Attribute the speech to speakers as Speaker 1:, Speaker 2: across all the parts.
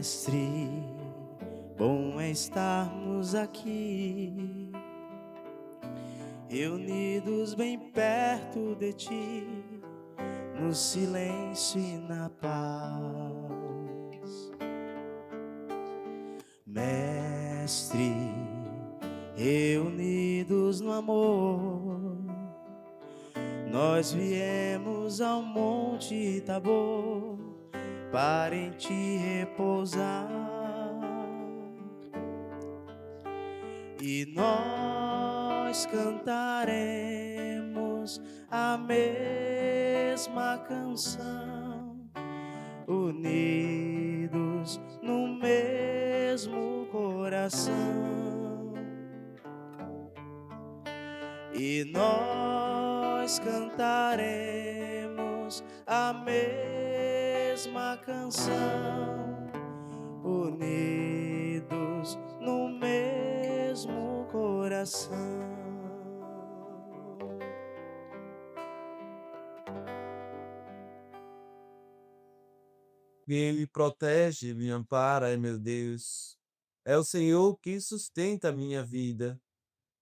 Speaker 1: Mestre, bom é estarmos aqui, reunidos bem perto de ti, no silêncio e na paz. Mestre, reunidos no amor, nós viemos ao Monte Tabor para em ti repousar, e nós cantaremos a mesma canção, unidos no mesmo coração. E nós cantaremos a mesma canção, unidos no mesmo coração.
Speaker 2: Quem me protege, me ampara, meu Deus. É o Senhor que sustenta a minha vida.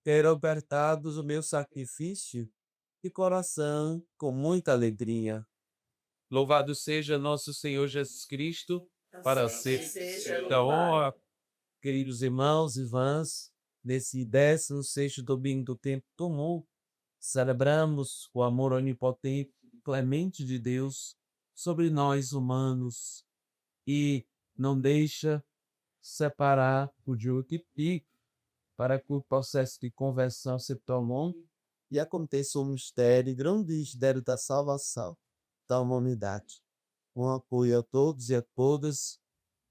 Speaker 2: Quero ofertar-vos o meu sacrifício de coração com muita alegria. Louvado seja nosso Senhor Jesus Cristo, para ser da honra, queridos irmãos e irmãs, nesse 16º domingo do tempo comum, celebramos o amor onipotente e clemente de Deus sobre nós humanos e não deixa separar o jogo que pica para que o processo de conversão se prolongue e aconteça um mistério, grande mistério da salvação da humanidade. Um apoio a todos e a todas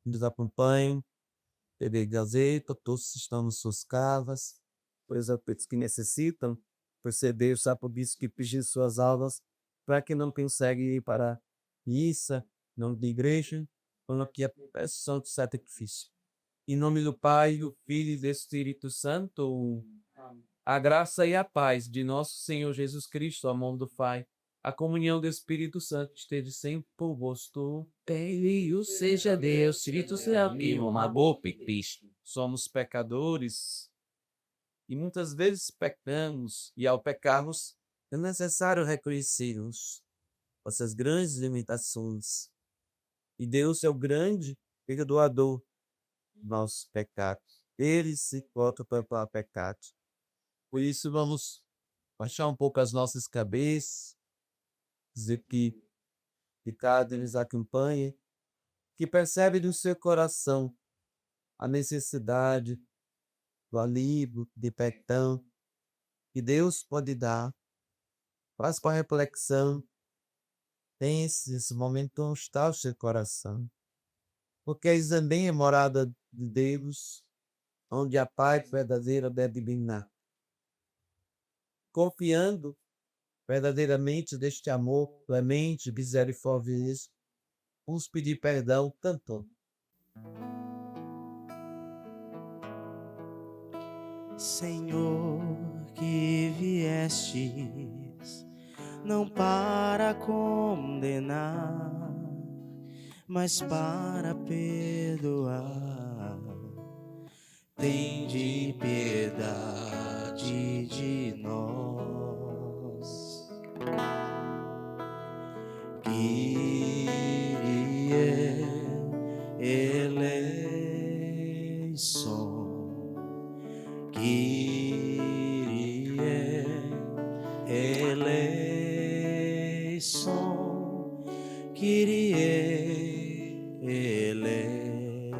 Speaker 2: que nos acompanham, TV Gazeta, todos que estão nas suas casas, pois aqueles que necessitam perceber o sapo bispo que pediu suas aulas para que não conseguem ir para a missa, não de igreja, ou que a peça de sacrifício. Em nome do Pai, do Filho e do Espírito Santo, a graça e a paz de nosso Senhor Jesus Cristo, o amor do Pai, a comunhão do Espírito Santo esteja sempre convosco. Bendito seja Deus, Espírito Santo, e uma boa Cristo. Somos pecadores e muitas vezes pecamos, e ao pecarmos é necessário reconhecermos nossas grandes limitações. E Deus é o grande perdoador nossos pecados. Ele se coloca para pecados. Por isso, vamos baixar um pouco as nossas cabeças, dizer que cada eles acompanhe, que percebe no seu coração a necessidade do alívio, de perdão, que Deus pode dar. Faz com a reflexão, pense nesse momento onde está o seu coração. Porque isso também é morada de Deus, onde a paz verdadeira deve reinar. Confiando verdadeiramente deste amor clemente, misericordioso, vamos pedir perdão tanto.
Speaker 1: Senhor, que viestes não para condenar, mas para perdoar. Tende piedade de nós. Kyrie eleison, Kyrie eleison, Kyrie eleison.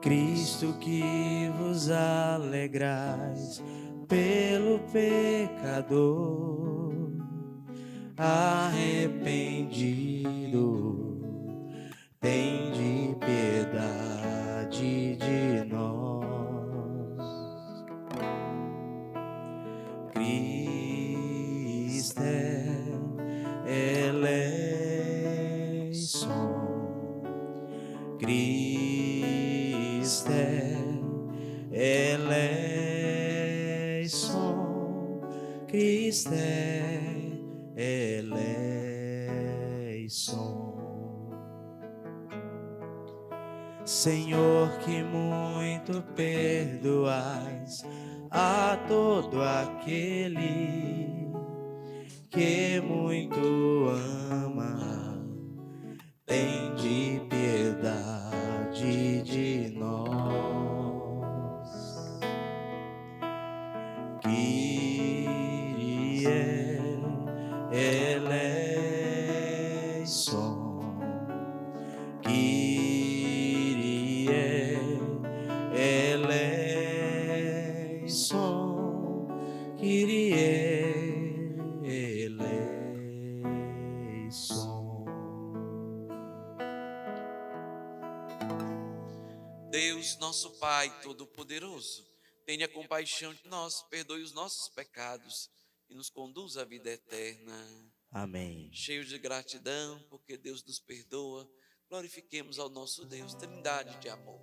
Speaker 1: Cristo, que vos alegrais pelo pecador arrependido, tende piedade de nós. Cristo eleison, Cristo eleison, Cristo eleison. som. Senhor, que muito perdoais a todo aquele que muito ama, tende piedade de nós. Kyrie eleison, Kyrie eleison, Kyrie eleison.
Speaker 3: Deus, nosso Pai Todo-Poderoso, tenha compaixão de nós, perdoe os nossos pecados e nos conduza à vida eterna.
Speaker 1: Amém.
Speaker 3: Cheio de gratidão, porque Deus nos perdoa, glorifiquemos ao nosso Deus, Trindade de amor.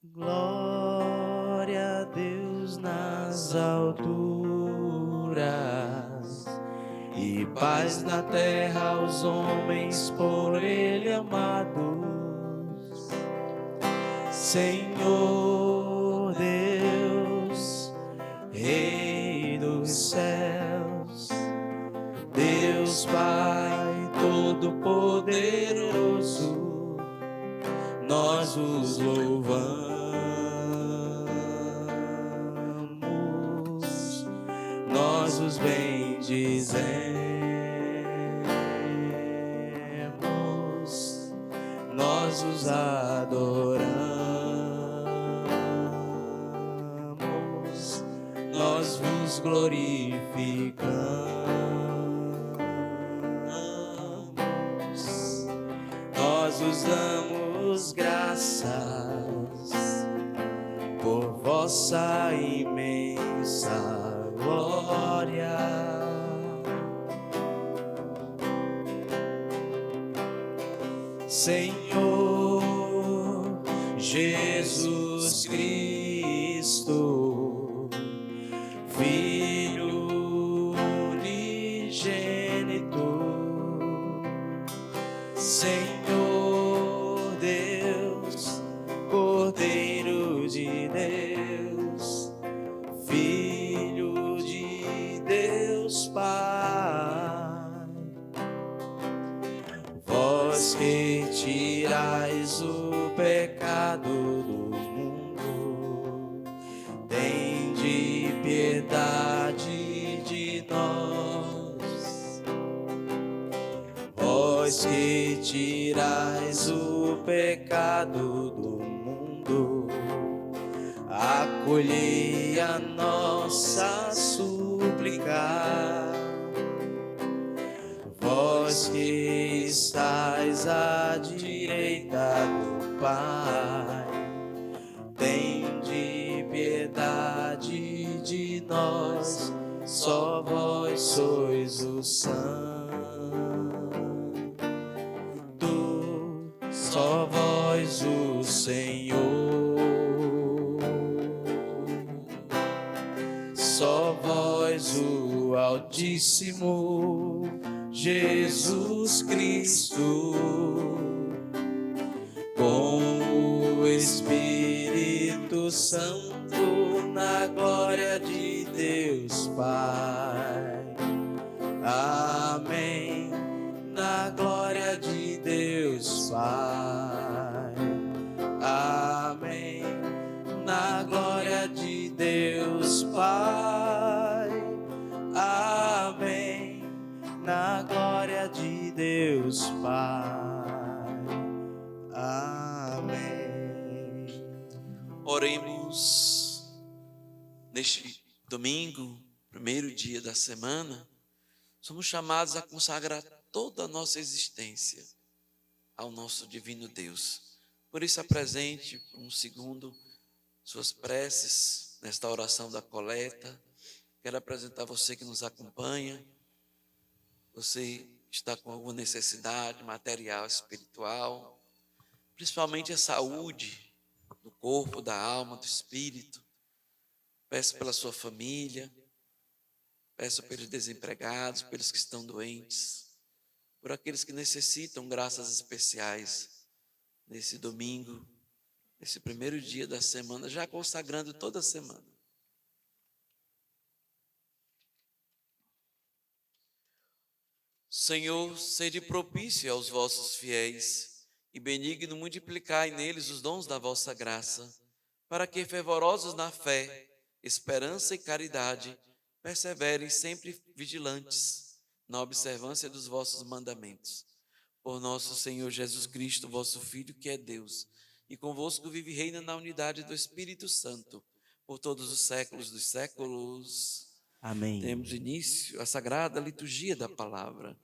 Speaker 1: Glória a Deus nas alturas e paz na terra aos homens por Ele amados. Senhor Deus, Rei dos céus, Deus Pai Todo-Poderoso, nós vos louvamos, nós vos bendizemos, nós vos adoramos, nós vos glorificamos, nós vos damos graças por vossa imensa glória. Senhor Jesus Cristo, Filho unigênito, Senhor Deus, Cordeiro de Deus, Filho de Deus Pai, vós que tirais o pecado do mundo, tende piedade de nós. Vós que tirais o pecado do mundo, acolhei a nossa súplica. Vós que estais à direita do Pai, tende piedade de nós, só vós sois o Santo. Só vós o Senhor, só vós o Altíssimo Jesus Cristo, com o Espírito Santo, na glória de Deus Pai. Amém. Na glória de Deus Pai. Amém. Na glória de Deus Pai. Amém. Na glória de Deus Pai. Amém.
Speaker 3: Oremos neste domingo, primeiro dia da semana. Somos chamados a consagrar toda a nossa existência ao nosso divino Deus. Por isso, apresente por um segundo suas preces nesta oração da coleta. Quero apresentar você que nos acompanha. Você está com alguma necessidade material, espiritual, principalmente a saúde do corpo, da alma, do espírito. Peço pela sua família, peço pelos desempregados, pelos que estão doentes, por aqueles que necessitam graças especiais nesse domingo, nesse primeiro dia da semana, já consagrando toda a semana. Senhor, sede propício aos vossos fiéis e benigno multiplicai neles os dons da vossa graça, para que, fervorosos na fé, esperança e caridade, perseverem sempre vigilantes na observância dos vossos mandamentos. Por nosso Senhor Jesus Cristo, vosso Filho, que é Deus, e convosco vive e reina na unidade do Espírito Santo, por todos os séculos dos séculos.
Speaker 1: Amém.
Speaker 3: Temos início a sagrada liturgia da palavra.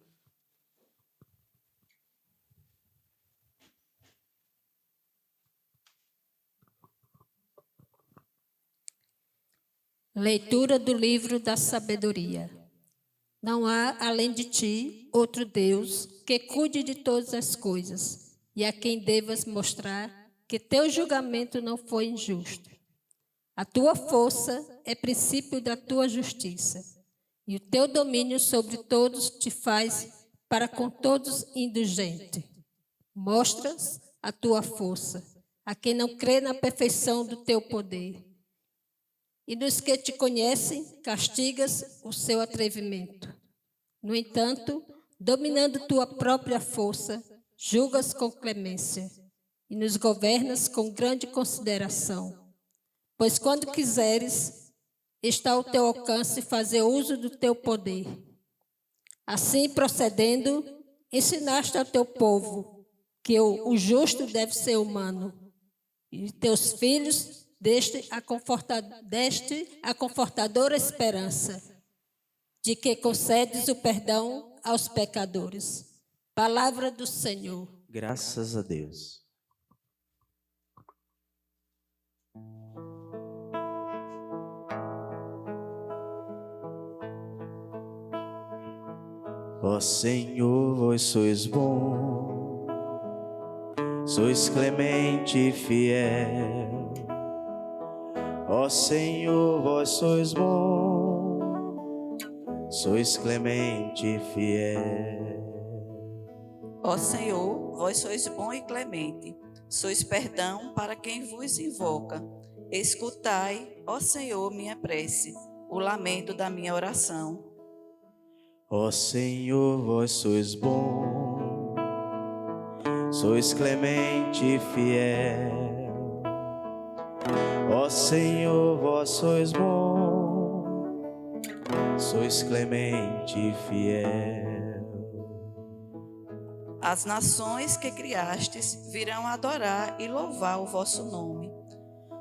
Speaker 4: Leitura do livro da sabedoria. Não há, além de ti, outro Deus que cuide de todas as coisas, e a quem devas mostrar que teu julgamento não foi injusto. A tua força é princípio da tua justiça, e o teu domínio sobre todos te faz para com todos indulgente. Mostras a tua força a quem não crê na perfeição do teu poder. E dos que te conhecem, castigas o seu atrevimento. No entanto, dominando tua própria força, julgas com clemência e nos governas com grande consideração. Pois quando quiseres, está ao teu alcance fazer uso do teu poder. Assim, procedendo, ensinaste ao teu povo que o justo deve ser humano, e teus filhos deste a confortadora esperança, de que concedes o perdão aos pecadores. Palavra do Senhor.
Speaker 1: Graças a Deus. Ó Senhor, vós sois bom, sois clemente e fiel. Ó Senhor, vós sois bom, sois clemente e fiel.
Speaker 5: Ó Senhor, vós sois bom e clemente, sois perdão para quem vos invoca. Escutai, ó Senhor, minha prece, o lamento da minha oração.
Speaker 1: Ó Senhor, vós sois bom, sois clemente e fiel. Ó Senhor, vós sois bom, sois clemente e fiel.
Speaker 5: As nações que criastes virão adorar e louvar o vosso nome.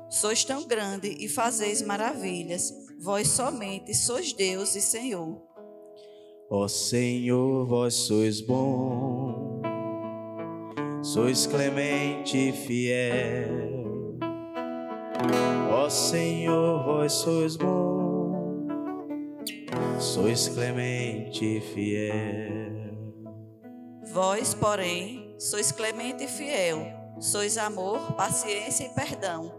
Speaker 5: Sois tão grande e fazeis maravilhas, vós somente sois Deus e Senhor.
Speaker 1: Ó Senhor, vós sois bom, sois clemente e fiel. Ó Senhor, vós sois bom, sois clemente e fiel.
Speaker 5: Vós, porém, sois clemente e fiel, sois amor, paciência e perdão.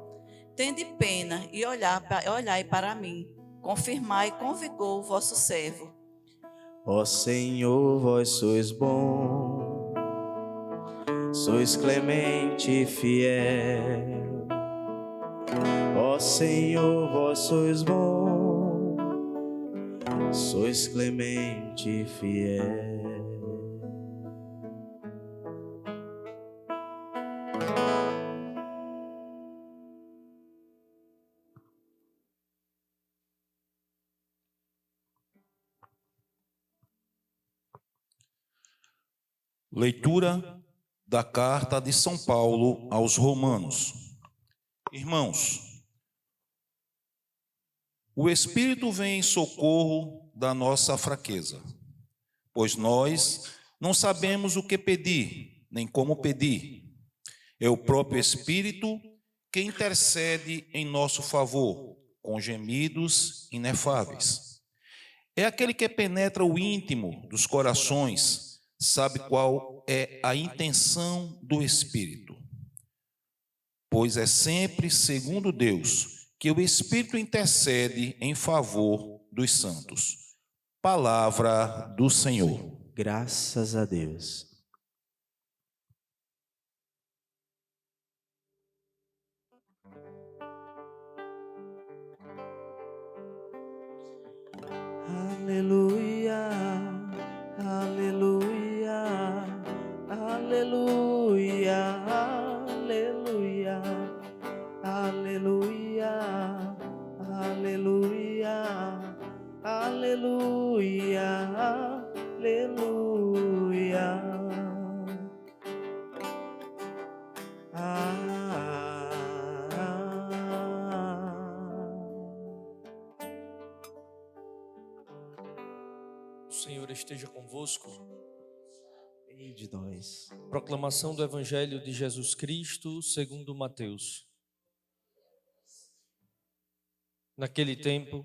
Speaker 5: Tende pena e olhai para mim, confirmai com vigor o vosso servo.
Speaker 1: Ó Senhor, vós sois bom, sois clemente e fiel. Ó Senhor, vós sois bom, sois clemente e fiel.
Speaker 6: Leitura da carta de São Paulo aos Romanos. Irmãos, o Espírito vem em socorro da nossa fraqueza, pois nós não sabemos o que pedir, nem como pedir. É o próprio Espírito que intercede em nosso favor, com gemidos inefáveis. É aquele que penetra o íntimo dos corações, sabe qual é a intenção do Espírito. Pois é sempre segundo Deus que o Espírito intercede em favor dos santos. Palavra do Senhor.
Speaker 1: Graças a Deus. Aleluia, aleluia, aleluia, aleluia, aleluia, aleluia, aleluia, aleluia.
Speaker 7: O Senhor esteja convosco.
Speaker 1: E de nós.
Speaker 7: Proclamação do Evangelho de Jesus Cristo, segundo Mateus. Naquele tempo,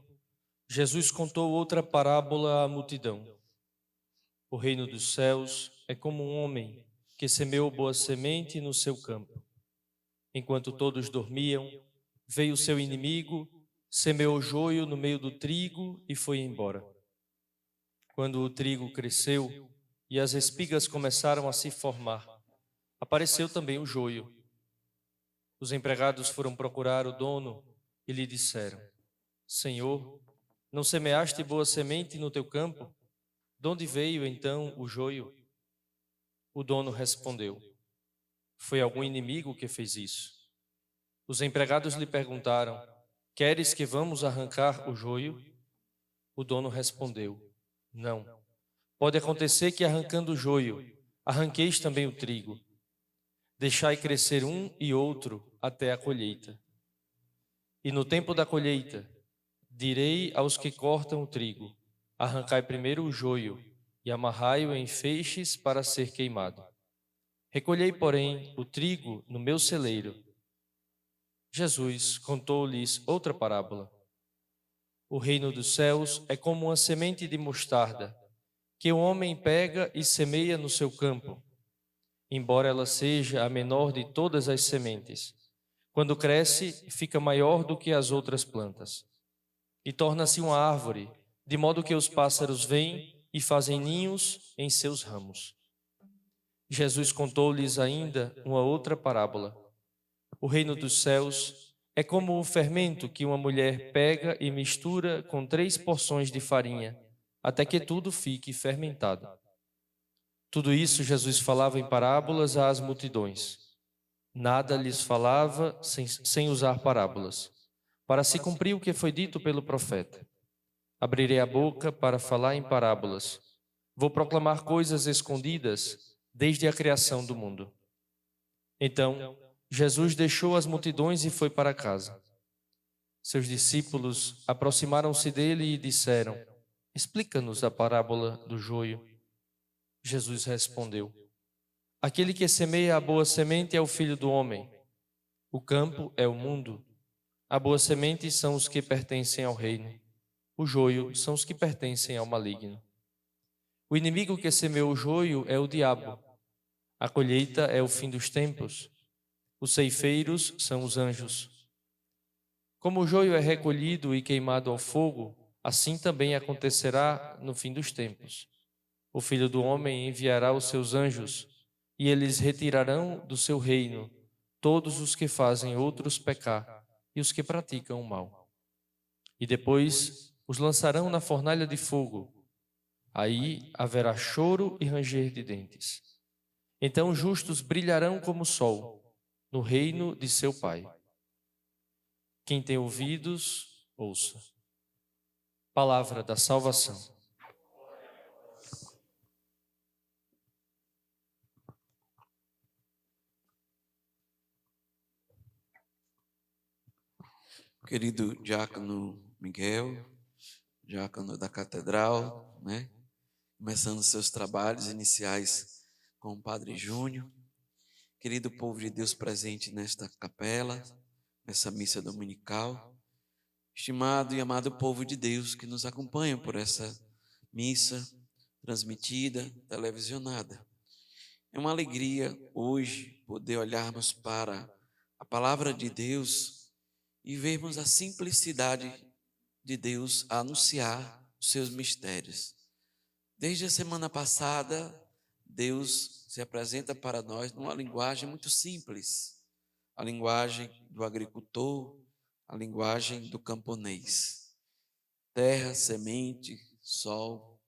Speaker 7: Jesus contou outra parábola à multidão. O reino dos céus é como um homem que semeou boa semente no seu campo. Enquanto todos dormiam, veio seu inimigo, semeou joio no meio do trigo e foi embora. Quando o trigo cresceu e as espigas começaram a se formar, apareceu também o joio. Os empregados foram procurar o dono e lhe disseram: Senhor, não semeaste boa semente no teu campo? De onde veio então o joio? O dono respondeu: Foi algum inimigo que fez isso. Os empregados lhe perguntaram: Queres que vamos arrancar o joio? O dono respondeu: Não. Pode acontecer que arrancando o joio, arranqueis também o trigo. Deixai crescer um e outro até a colheita. E no tempo da colheita, direi aos que cortam o trigo: Arrancai primeiro o joio e amarrai-o em feixes para ser queimado. Recolhei, porém, o trigo no meu celeiro. Jesus contou-lhes outra parábola. O reino dos céus é como uma semente de mostarda, que o homem pega e semeia no seu campo. Embora ela seja a menor de todas as sementes, quando cresce, fica maior do que as outras plantas. E torna-se uma árvore, de modo que os pássaros vêm e fazem ninhos em seus ramos. Jesus contou-lhes ainda uma outra parábola. O reino dos céus é como o fermento que uma mulher pega e mistura com 3 porções de farinha, até que tudo fique fermentado. Tudo isso Jesus falava em parábolas às multidões. Nada lhes falava sem usar parábolas, para se cumprir o que foi dito pelo profeta. Abrirei a boca para falar em parábolas. Vou proclamar coisas escondidas desde a criação do mundo. Então, Jesus deixou as multidões e foi para casa. Seus discípulos aproximaram-se dele e disseram: Explica-nos a parábola do joio. Jesus respondeu: Aquele que semeia a boa semente é o Filho do Homem. O campo é o mundo. A boa semente são os que pertencem ao reino. O joio são os que pertencem ao maligno. O inimigo que semeou o joio é o diabo. A colheita é o fim dos tempos. Os ceifeiros são os anjos. Como o joio é recolhido e queimado ao fogo, assim também acontecerá no fim dos tempos. O Filho do Homem enviará os seus anjos, e eles retirarão do seu reino todos os que fazem outros pecar e os que praticam o mal. E depois os lançarão na fornalha de fogo. Aí haverá choro e ranger de dentes. Então os justos brilharão como o sol no reino de seu Pai. Quem tem ouvidos, ouça. Palavra da salvação.
Speaker 3: Querido diácono Miguel, diácono da catedral, né? Começando seus trabalhos iniciais com o Padre Júnior. Querido povo de Deus presente nesta capela, nessa missa dominical. Estimado e amado povo de Deus que nos acompanha por essa missa transmitida, televisionada. É uma alegria hoje poder olharmos para a palavra de Deus e vermos a simplicidade de Deus a anunciar os seus mistérios. Desde a semana passada, Deus se apresenta para nós numa linguagem muito simples, a linguagem do agricultor, a linguagem do camponês. Terra, semente, sol.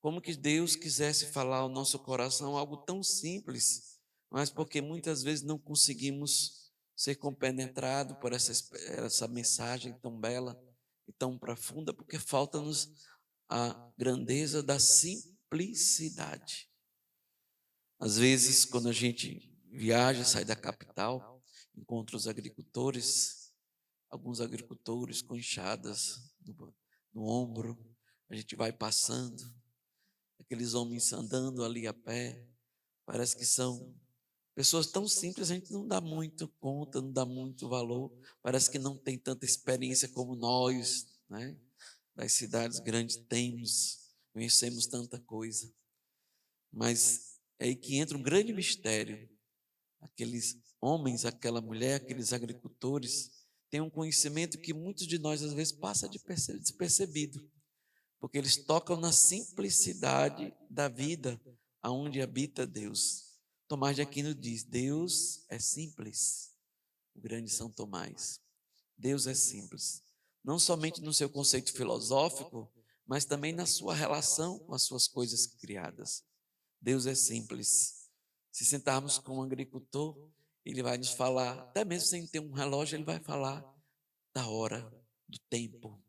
Speaker 3: Como que Deus quisesse falar ao nosso coração algo tão simples, mas porque muitas vezes não conseguimos ser compenetrados por essa mensagem tão bela e tão profunda, porque falta-nos a grandeza da simplicidade. Às vezes, quando a gente viaja, sai da capital, encontra os agricultores, alguns agricultores com enxadas no ombro, a gente vai passando, aqueles homens andando ali a pé, parece que são pessoas tão simples, a gente não dá muito conta, não dá muito valor, parece que não tem tanta experiência como nós, né? Das cidades grandes temos, conhecemos tanta coisa. Mas é aí que entra um grande mistério. Aqueles homens, aquela mulher, aqueles agricultores têm um conhecimento que muitos de nós às vezes passa despercebido, porque eles tocam na simplicidade da vida aonde habita Deus. Tomás de Aquino diz: Deus é simples, o grande São Tomás. Deus é simples, não somente no seu conceito filosófico, mas também na sua relação com as suas coisas criadas. Deus é simples. Se sentarmos com um agricultor, ele vai nos falar, até mesmo sem ter um relógio, ele vai falar da hora, do tempo.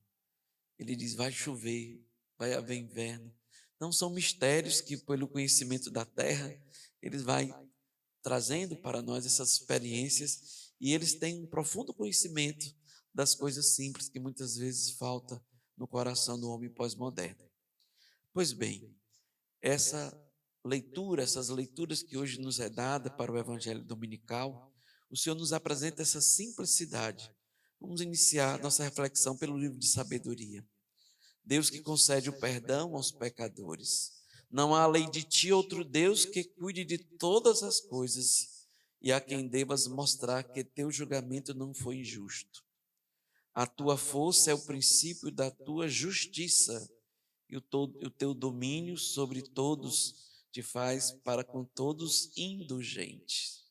Speaker 3: Ele diz: vai chover, vai haver inverno. Não são mistérios que, pelo conhecimento da terra, eles vai trazendo para nós essas experiências, e eles têm um profundo conhecimento das coisas simples que muitas vezes falta no coração do homem pós-moderno. Pois bem, essas leituras que hoje nos é dada para o Evangelho Dominical, o Senhor nos apresenta essa simplicidade. Vamos iniciar nossa reflexão pelo livro de sabedoria. Deus que concede o perdão aos pecadores. Não há além de ti outro Deus que cuide de todas as coisas e a quem devas mostrar que teu julgamento não foi injusto. A tua força é o princípio da tua justiça e o teu domínio sobre todos te faz para com todos indulgente.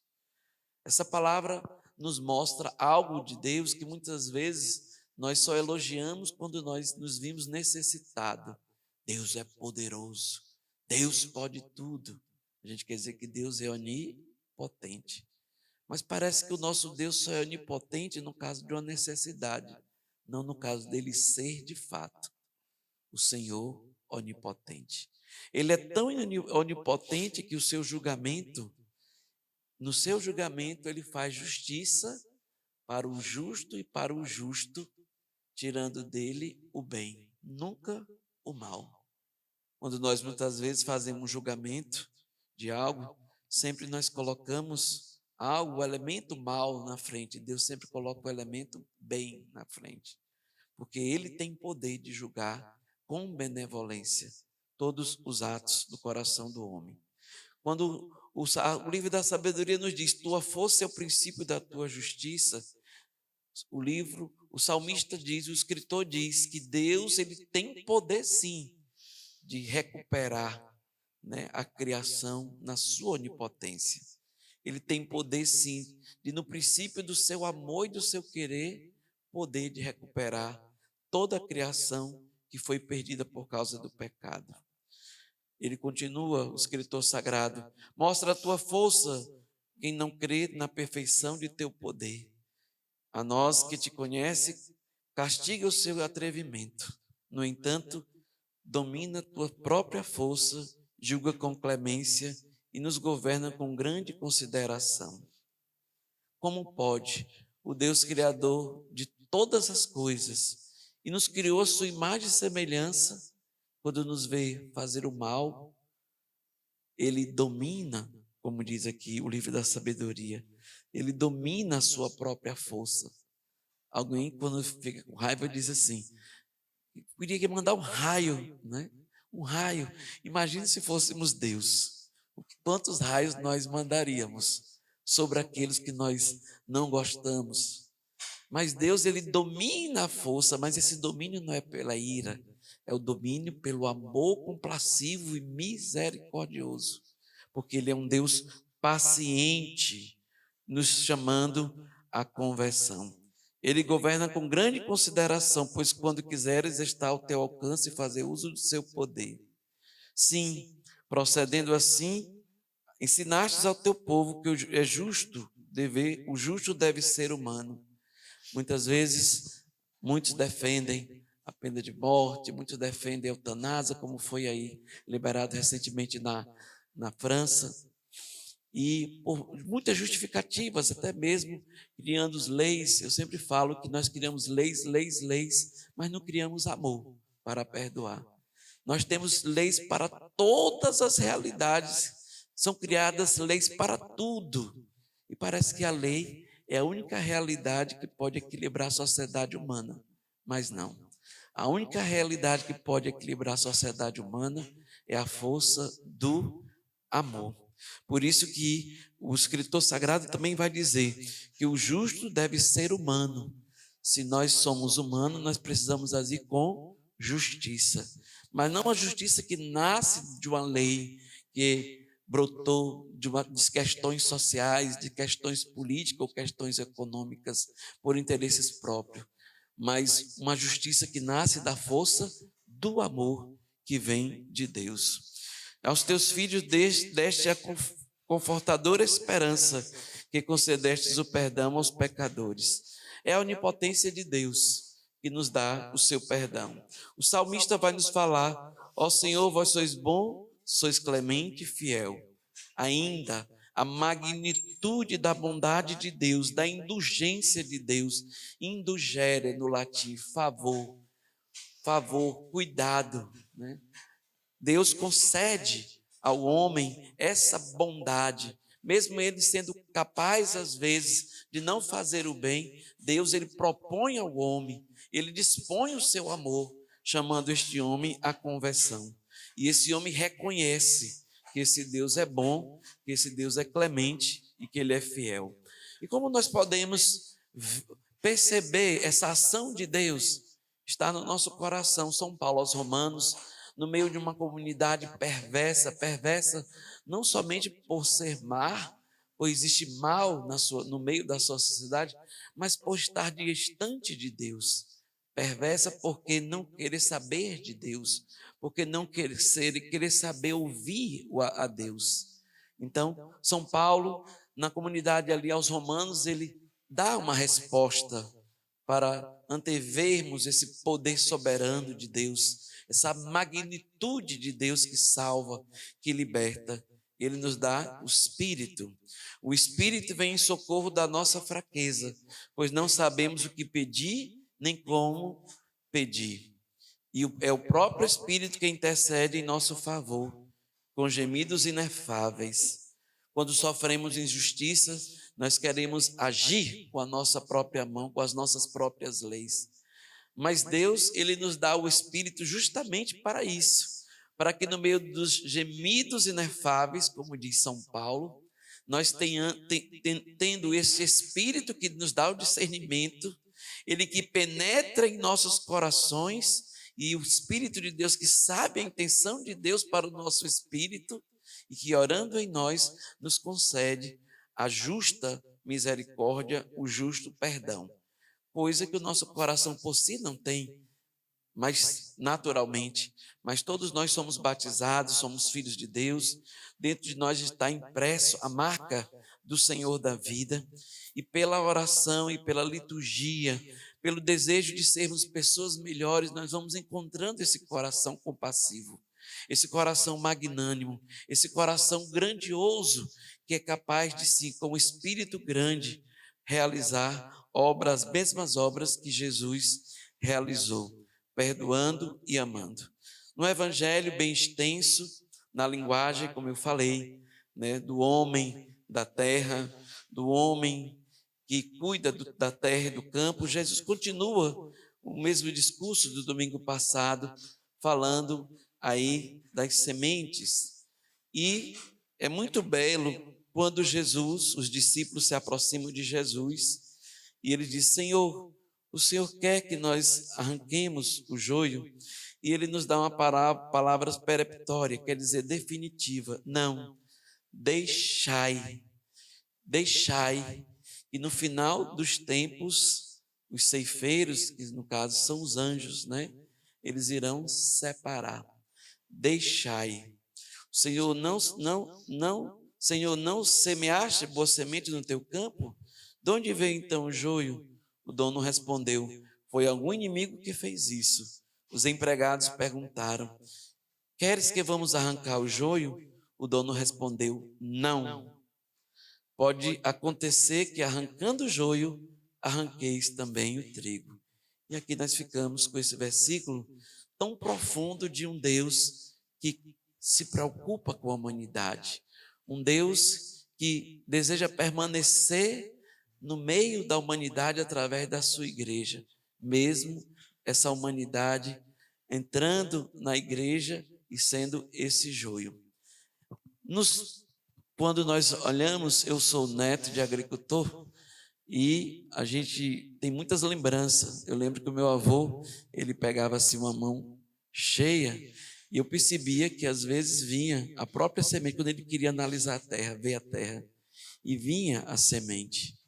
Speaker 3: Essa palavra nos mostra algo de Deus que muitas vezes nós só elogiamos quando nós nos vimos necessitados. Deus é poderoso, Deus pode tudo. A gente quer dizer que Deus é onipotente. Mas parece que o nosso Deus só é onipotente no caso de uma necessidade, não no caso dele ser de fato o Senhor onipotente. Ele é tão onipotente que no seu julgamento, ele faz justiça para o justo e para o justo, tirando dele o bem, nunca o mal. Quando nós muitas vezes fazemos um julgamento de algo, sempre nós colocamos algo, o elemento mal na frente. Deus sempre coloca o elemento bem na frente, porque Ele tem poder de julgar com benevolência todos os atos do coração do homem. Quando o livro da sabedoria nos diz: tua força é o princípio da tua justiça, o salmista diz, o escritor diz que Deus, ele tem poder sim de recuperar, né, a criação na sua onipotência. Ele tem poder sim de, no princípio do seu amor e do seu querer, poder de recuperar toda a criação que foi perdida por causa do pecado. Ele continua, o escritor sagrado: mostra a tua força quem não crê na perfeição de teu poder. A nós que te conhece, castiga o seu atrevimento. No entanto, domina tua própria força, julga com clemência e nos governa com grande consideração. Como pode o Deus Criador de todas as coisas e nos criou a sua imagem e semelhança, quando nos vê fazer o mal, ele domina, como diz aqui o livro da sabedoria, ele domina a sua própria força. Alguém, quando fica com raiva, diz assim: podia mandar um raio, né? Um raio. Imagine se fôssemos Deus. Quantos raios nós mandaríamos sobre aqueles que nós não gostamos? Mas Deus, ele domina a força, mas esse domínio não é pela ira, é o domínio pelo amor compassivo e misericordioso, porque Ele é um Deus paciente, nos chamando à conversão. Ele governa com grande consideração, pois quando quiseres está ao teu alcance fazer uso do seu poder. Sim, procedendo assim, ensinastes ao teu povo que o justo deve ser humano. Muitas vezes, muitos defendem a pena de morte, muitos defendem a eutanásia, como foi aí liberado recentemente na França, e por muitas justificativas, até mesmo criando leis. Eu sempre falo que nós criamos leis, mas não criamos amor para perdoar. Nós temos leis para todas as realidades, são criadas leis para tudo, e parece que a lei é a única realidade que pode equilibrar a sociedade humana, mas não. A única realidade que pode equilibrar a sociedade humana é a força do amor. Por isso que o escritor sagrado também vai dizer que o justo deve ser humano. Se nós somos humanos, nós precisamos agir com justiça, mas não a justiça que nasce de uma lei que brotou de questões sociais, de questões políticas ou questões econômicas por interesses próprios, mas uma justiça que nasce da força do amor que vem de Deus. Aos teus filhos deste a confortadora esperança, que concedestes o perdão aos pecadores. É a onipotência de Deus que nos dá o seu perdão. O salmista vai nos falar: ó Senhor, vós sois bom, sois clemente e fiel. Ainda a magnitude da bondade de Deus, da indulgência de Deus. Indulgere no latim, favor, cuidado, né? Deus concede ao homem essa bondade, mesmo ele sendo capaz às vezes de não fazer o bem. Deus, ele propõe ao homem, ele dispõe o seu amor, chamando este homem à conversão. E esse homem reconhece que esse Deus é bom, que esse Deus é clemente e que ele é fiel. E como nós podemos perceber essa ação de Deus? Está no nosso coração. São Paulo aos Romanos, no meio de uma comunidade perversa não somente por ser má, por existir mal no meio da sua sociedade, mas por estar distante de Deus. Perversa porque não querer saber de Deus, porque não querer saber ouvir a Deus. Então, São Paulo, na comunidade ali aos Romanos, ele dá uma resposta para antevermos esse poder soberano de Deus, essa magnitude de Deus que salva, que liberta. Ele nos dá o Espírito. O Espírito vem em socorro da nossa fraqueza, pois não sabemos o que pedir, nem como pedir. E é o próprio Espírito que intercede em nosso favor, com gemidos inefáveis. Quando sofremos injustiças, nós queremos agir com a nossa própria mão, com as nossas próprias leis. Mas Deus, ele nos dá o Espírito justamente para isso, para que no meio dos gemidos inefáveis, como diz São Paulo, nós tendo esse Espírito que nos dá o discernimento, ele que penetra em nossos corações, e o Espírito de Deus que sabe a intenção de Deus para o nosso espírito, e que orando em nós, nos concede a justa misericórdia, o justo perdão. Coisa que o nosso coração por si não tem, mas naturalmente. Mas todos nós somos batizados, somos filhos de Deus. Dentro de nós está impresso a marca do Senhor da vida. E pela oração e pela liturgia, pelo desejo de sermos pessoas melhores, nós vamos encontrando esse coração compassivo, esse coração magnânimo, esse coração grandioso, que é capaz de, sim, com o Espírito grande, realizar as mesmas obras que Jesus realizou, perdoando e amando. No Evangelho bem extenso, na linguagem, como eu falei, né, do homem da terra, do homem que cuida da terra e do campo, Jesus continua o mesmo discurso do domingo passado, falando aí das sementes. E é muito belo quando os discípulos se aproximam de Jesus e ele diz: Senhor, o Senhor quer que nós arranquemos o joio? e ele nos dá uma palavra peremptória, quer dizer definitiva. Não, deixai, deixai. E no final dos tempos, os ceifeiros, que no caso são os anjos, né? Eles irão separar. Deixai. O Senhor Senhor, não semeaste boa semente no teu campo? De onde veio então o joio? O dono respondeu: foi algum inimigo que fez isso. Os empregados perguntaram: queres que vamos arrancar o joio? O dono respondeu: não. Pode acontecer que arrancando o joio, arranqueis também o trigo. E aqui nós ficamos com esse versículo tão profundo de um Deus que se preocupa com a humanidade. Um Deus que deseja permanecer no meio da humanidade através da sua igreja, mesmo essa humanidade entrando na igreja e sendo esse joio. Quando nós olhamos, eu sou neto de agricultor e a gente tem muitas lembranças. Eu lembro que o meu avô, ele pegava assim uma mão cheia e eu percebia que às vezes vinha a própria semente, quando ele queria analisar a terra, ver a terra, e vinha a semente.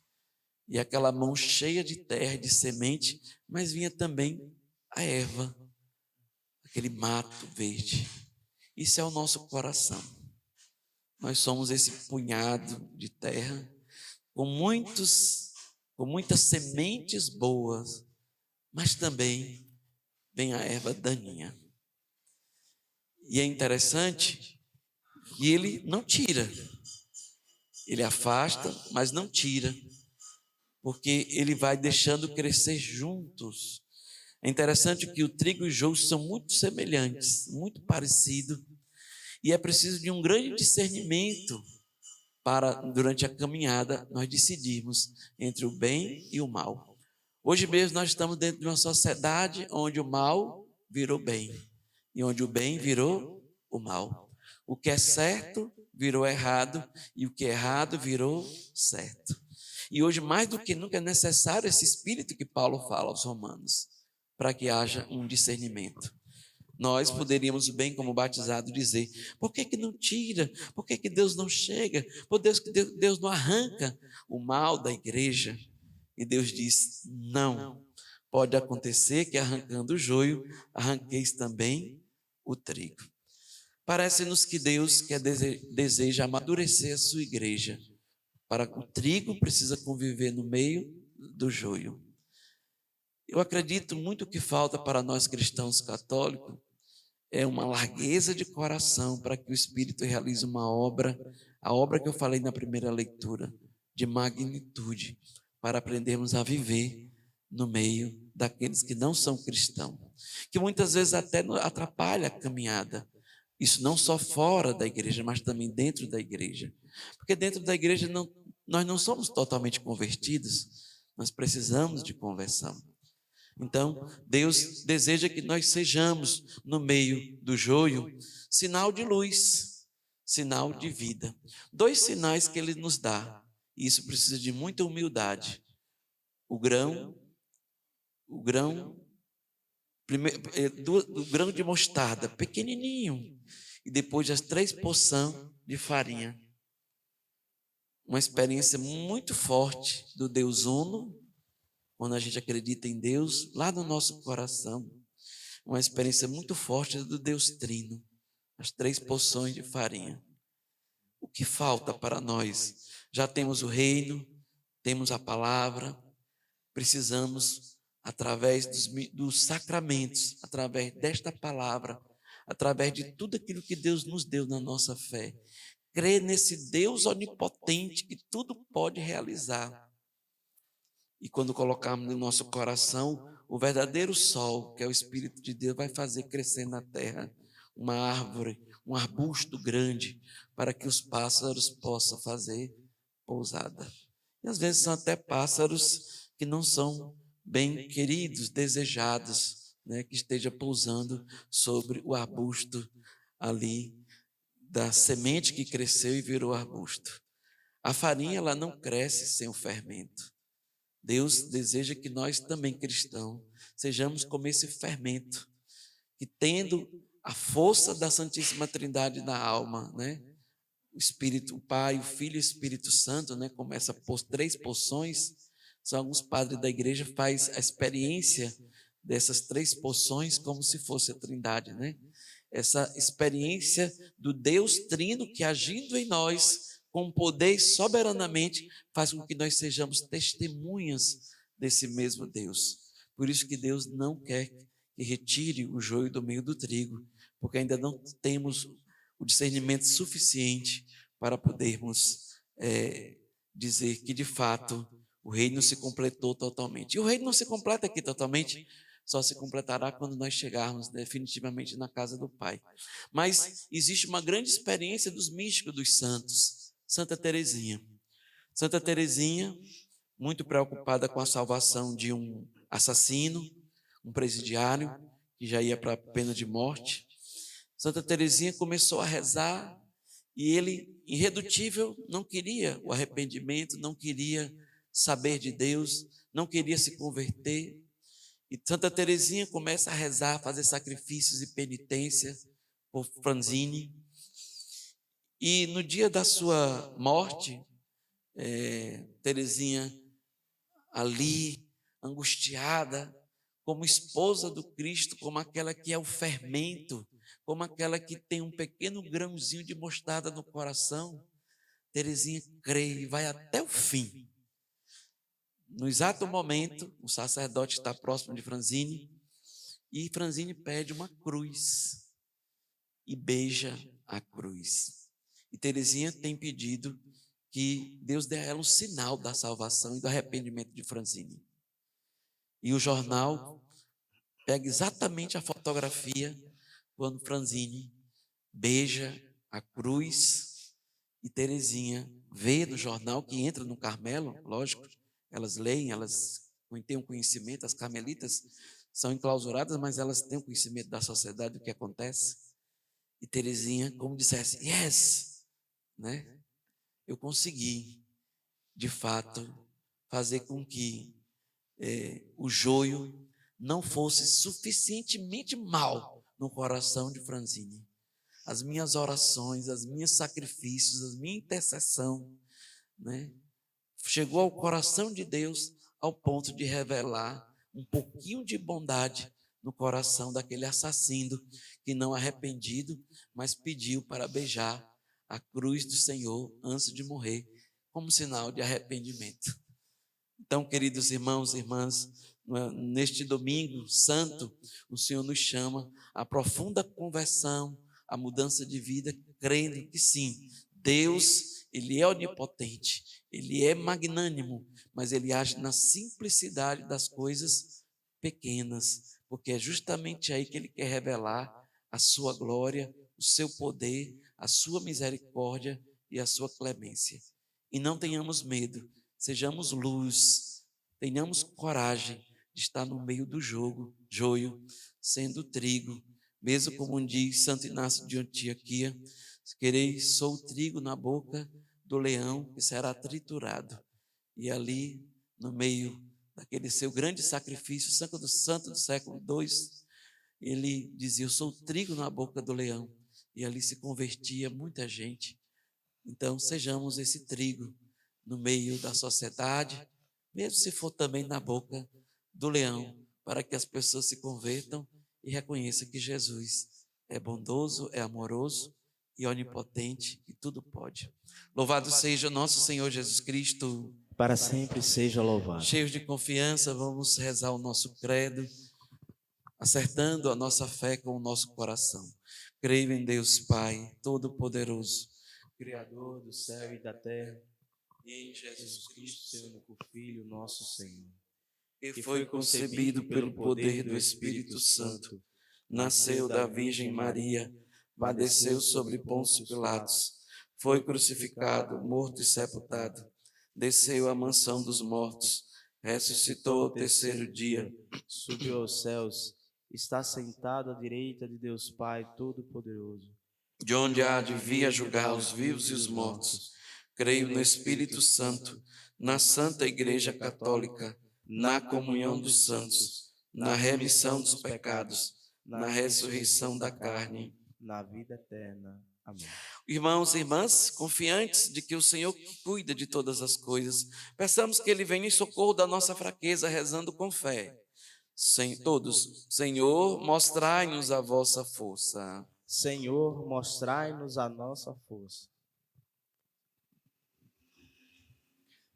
Speaker 3: E aquela mão cheia de terra, de semente, mas vinha também a erva, aquele mato verde. Isso é o nosso coração. Nós somos esse punhado de terra com muitas sementes boas, mas também vem a erva daninha. E é interessante que ele não tira, ele afasta, mas não tira, porque ele vai deixando crescer juntos. É interessante que o trigo e o joio são muito semelhantes, muito parecidos, e é preciso de um grande discernimento para, durante a caminhada, nós decidirmos entre o bem e o mal. Hoje mesmo nós estamos dentro de uma sociedade onde o mal virou bem e onde o bem virou o mal. O que é certo virou errado e o que é errado virou certo. E hoje, mais do que nunca, é necessário esse espírito que Paulo fala aos Romanos, para que haja um discernimento. Nós poderíamos bem, como batizado, dizer: por que não tira? Por que Deus não chega? Por que Deus não arranca o mal da igreja? E Deus diz: não. Pode acontecer que arrancando o joio, arranqueis também o trigo. Parece-nos que Deus deseja amadurecer a sua igreja. Para o trigo precisa conviver no meio do joio. Eu acredito muito que falta para nós cristãos católicos é uma largueza de coração para que o Espírito realize uma obra, a obra que eu falei na primeira leitura, de magnitude, para aprendermos a viver no meio daqueles que não são cristãos, que muitas vezes até atrapalha a caminhada. Isso não só fora da igreja, mas também dentro da igreja. Porque dentro da igreja nós não somos totalmente convertidos, nós precisamos de conversão. Então, Deus deseja que nós sejamos, no meio do joio, sinal de luz, sinal de vida. 2 sinais que Ele nos dá, e isso precisa de muita humildade. O grão de mostarda, pequenininho, e depois as 3 porções de farinha. Uma experiência muito forte do Deus Uno, quando a gente acredita em Deus, lá no nosso coração. Uma experiência muito forte do Deus Trino, as 3 porções de farinha. O que falta para nós? Já temos o reino, temos a palavra, precisamos, através dos sacramentos, através desta palavra, através de tudo aquilo que Deus nos deu na nossa fé, crer nesse Deus onipotente que tudo pode realizar. E quando colocarmos no nosso coração o verdadeiro sol, que é o Espírito de Deus, vai fazer crescer na terra uma árvore, um arbusto grande, para que os pássaros possam fazer pousada. E às vezes são até pássaros que não são bem queridos, desejados, né, que esteja pousando sobre o arbusto ali, da semente que cresceu e virou arbusto. A farinha, ela não cresce sem o fermento. Deus deseja que nós também, cristãos, sejamos como esse fermento, que tendo a força da Santíssima Trindade na alma, né? O Espírito, o Pai, o Filho e o Espírito Santo, né? Como essa 3 porções, são alguns padres da igreja faz a experiência dessas 3 porções como se fosse a Trindade, né? Essa experiência do Deus Trino que agindo em nós com poder e soberanamente faz com que nós sejamos testemunhas desse mesmo Deus. Por isso que Deus não quer que retire o joio do meio do trigo, porque ainda não temos o discernimento suficiente para podermos dizer que de fato o reino se completou totalmente. E o reino não se completa aqui totalmente, só se completará quando nós chegarmos definitivamente na casa do Pai. Mas existe uma grande experiência dos místicos, dos santos. Santa Teresinha. Santa Teresinha, muito preocupada com a salvação de um assassino, um presidiário, que já ia para a pena de morte. Santa Teresinha começou a rezar e ele, irredutível, não queria o arrependimento, não queria saber de Deus, não queria se converter. E Santa Teresinha começa a rezar, fazer sacrifícios e penitência por Franzini. E no dia da sua morte, Teresinha ali, angustiada, como esposa do Cristo, como aquela que é o fermento, como aquela que tem um pequeno grãozinho de mostarda no coração, Teresinha crê e vai até o fim. No exato momento, o sacerdote está próximo de Franzini e Franzini pede uma cruz e beija a cruz. E Teresinha tem pedido que Deus dê a ela um sinal da salvação e do arrependimento de Franzini. E o jornal pega exatamente a fotografia quando Franzini beija a cruz e Teresinha vê no jornal que entra no Carmelo, lógico, elas leem, elas têm um conhecimento, as carmelitas são enclausuradas, mas elas têm um conhecimento da sociedade, do que acontece. E Teresinha, como dissesse, yes, né? Eu consegui, de fato, fazer com que o joio não fosse suficientemente mal no coração de Franzini. As minhas orações, os meus sacrifícios, a minha intercessão, né, chegou ao coração de Deus ao ponto de revelar um pouquinho de bondade no coração daquele assassino que não arrependido, mas pediu para beijar a cruz do Senhor antes de morrer, como sinal de arrependimento. Então, queridos irmãos e irmãs, neste domingo santo, o Senhor nos chama à profunda conversão, à mudança de vida, crendo que sim, Deus, Ele é onipotente, Ele é magnânimo, mas Ele age na simplicidade das coisas pequenas, porque é justamente aí que Ele quer revelar a sua glória, o seu poder, a sua misericórdia e a sua clemência. E não tenhamos medo, sejamos luz, tenhamos coragem de estar no meio do joio, sendo trigo, mesmo como diz Santo Inácio de Antioquia, quereis, sou o trigo na boca do leão que será triturado. E ali, no meio daquele seu grande sacrifício, santo do século II, ele dizia, eu sou o trigo na boca do leão. E ali se convertia muita gente. Então, sejamos esse trigo no meio da sociedade, mesmo se for também na boca do leão, para que as pessoas se convertam e reconheçam que Jesus é bondoso, é amoroso e onipotente e tudo pode. Louvado seja nosso Senhor Jesus Cristo.
Speaker 1: Para sempre seja louvado.
Speaker 3: Cheios de confiança, vamos rezar o nosso credo, acertando a nossa fé com o nosso coração. Creio em Deus Pai, Todo-Poderoso,
Speaker 1: Criador do céu e da terra, e em Jesus Cristo, seu único Filho, nosso Senhor,
Speaker 3: que foi concebido pelo poder do Espírito Santo, nasceu da Virgem Maria, padeceu sobre Pôncio Pilatos, foi crucificado, morto e sepultado, desceu à mansão dos mortos, ressuscitou ao terceiro dia,
Speaker 1: subiu aos céus, está sentado à direita de Deus Pai Todo-Poderoso,
Speaker 3: de onde há de vir a julgar os vivos e os mortos. Creio no Espírito Santo, na Santa Igreja Católica, na comunhão dos santos, na remissão dos pecados, na ressurreição da carne,
Speaker 1: na vida eterna. Amém.
Speaker 3: Irmãos e irmãs, confiantes de que o Senhor cuida de todas as coisas, peçamos que Ele venha em socorro da nossa fraqueza, rezando com fé. Todos, Senhor, mostrai-nos a vossa força.
Speaker 1: Senhor, mostrai-nos a nossa força.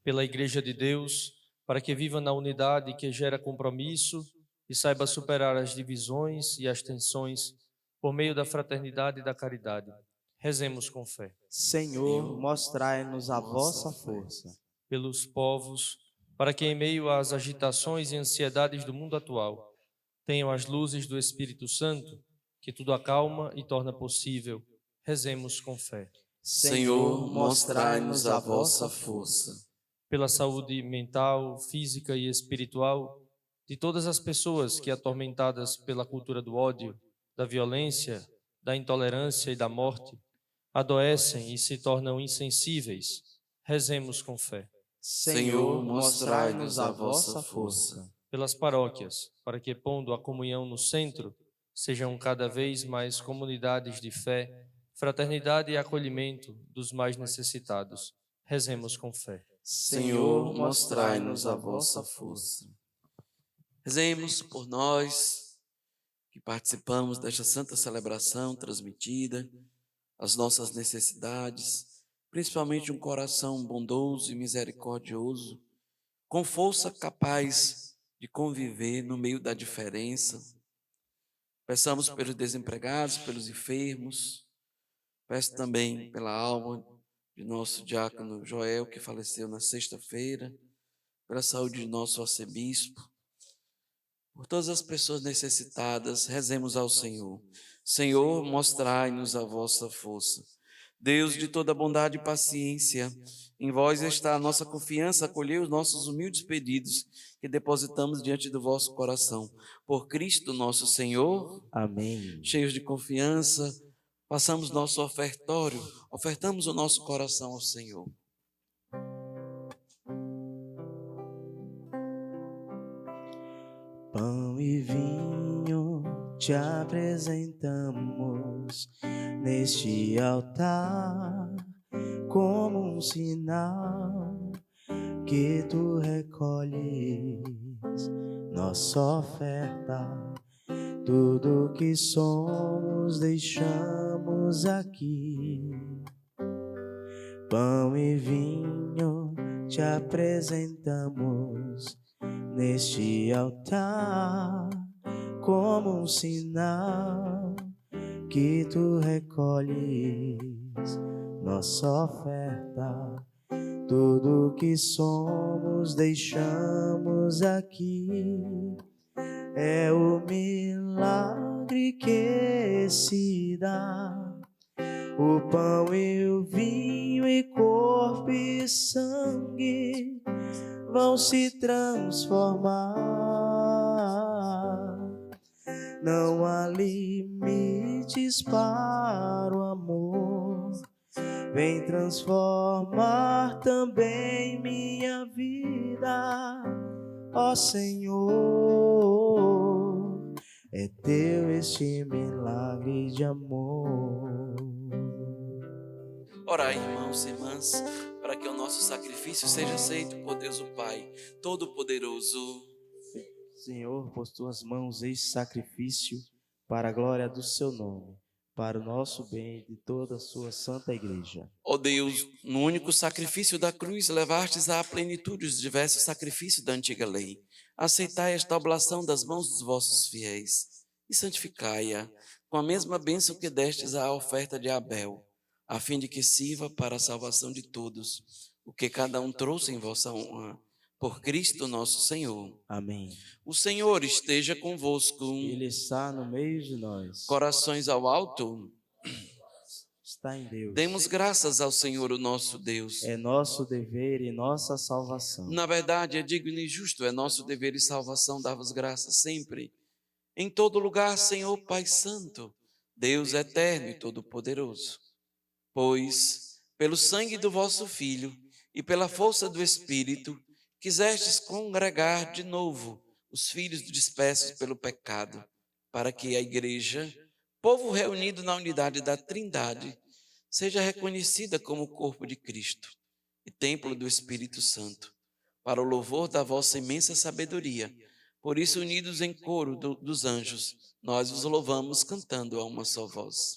Speaker 7: Pela Igreja de Deus, para que viva na unidade que gera compromisso e saiba superar as divisões e as tensões por meio da fraternidade e da caridade. Rezemos com fé.
Speaker 1: Senhor, mostrai-nos a vossa força.
Speaker 7: Pelos povos, para que em meio às agitações e ansiedades do mundo atual, tenham as luzes do Espírito Santo, que tudo acalma e torna possível. Rezemos com fé.
Speaker 3: Senhor, mostrai-nos a vossa força.
Speaker 7: Pela saúde mental, física e espiritual de todas as pessoas que, atormentadas pela cultura do ódio, da violência, da intolerância e da morte, adoecem e se tornam insensíveis. Rezemos com fé.
Speaker 3: Senhor, mostrai-nos a vossa força.
Speaker 7: Pelas paróquias, para que, pondo a comunhão no centro, sejam cada vez mais comunidades de fé, fraternidade e acolhimento dos mais necessitados. Rezemos com fé.
Speaker 3: Senhor, mostrai-nos a vossa força. Rezemos por nós que participamos desta santa celebração transmitida, as nossas necessidades, principalmente um coração bondoso e misericordioso, com força capaz de conviver no meio da diferença. Peçamos pelos desempregados, pelos enfermos. Peço também pela alma de nosso diácono Joel, que faleceu na sexta-feira, pela saúde de nosso arcebispo. Por todas as pessoas necessitadas, rezemos ao Senhor. Senhor, mostrai-nos a vossa força. Deus de toda bondade e paciência, em vós está a nossa confiança, acolhei os nossos humildes pedidos que depositamos diante do vosso coração. Por Cristo nosso Senhor.
Speaker 1: Amém.
Speaker 3: Cheios de confiança, passamos nosso ofertório, ofertamos o nosso coração ao Senhor.
Speaker 1: Pão e vinho te apresentamos neste altar, como um sinal que tu recolhes nossa oferta. Tudo que somos deixamos aqui. Pão e vinho te apresentamos neste altar, como um sinal que tu recolhes nossa oferta. Tudo que somos deixamos aqui. É o milagre que se dá, o pão e o vinho e corpo e sangue vão se transformar. Não há limites para o amor. Vem transformar também minha vida, ó Senhor. É teu este milagre de amor.
Speaker 3: Orai, irmãos e irmãs, para que o nosso sacrifício seja aceito por Deus o Pai Todo-Poderoso.
Speaker 1: Senhor, por tuas mãos este sacrifício para a glória do seu nome, para o nosso bem e de toda a sua santa igreja.
Speaker 3: Ó Deus, no único sacrifício da cruz levastes à plenitude os diversos sacrifícios da antiga lei. Aceitai esta oblação das mãos dos vossos fiéis e santificai-a com a mesma bênção que destes à oferta de Abel, a fim de que sirva para a salvação de todos, o que cada um trouxe em vossa honra, por Cristo nosso Senhor.
Speaker 1: Amém.
Speaker 3: O Senhor esteja convosco.
Speaker 1: Ele está no meio de nós.
Speaker 3: Corações ao alto.
Speaker 1: Está em Deus.
Speaker 3: Demos graças ao Senhor, o nosso Deus.
Speaker 1: É nosso dever e nossa salvação.
Speaker 3: Na verdade, é digno e justo, é nosso dever e salvação dar-vos graças sempre, em todo lugar, Senhor Pai Santo, Deus eterno e todo-poderoso. Pois, pelo sangue do vosso Filho e pela força do Espírito, quisestes congregar de novo os filhos dispersos pelo pecado. para que a igreja, povo reunido na unidade da Trindade, seja reconhecida como o corpo de Cristo e templo do Espírito Santo, para o louvor da vossa imensa sabedoria. Por isso, unidos em coro dos anjos, nós vos louvamos cantando a uma só voz.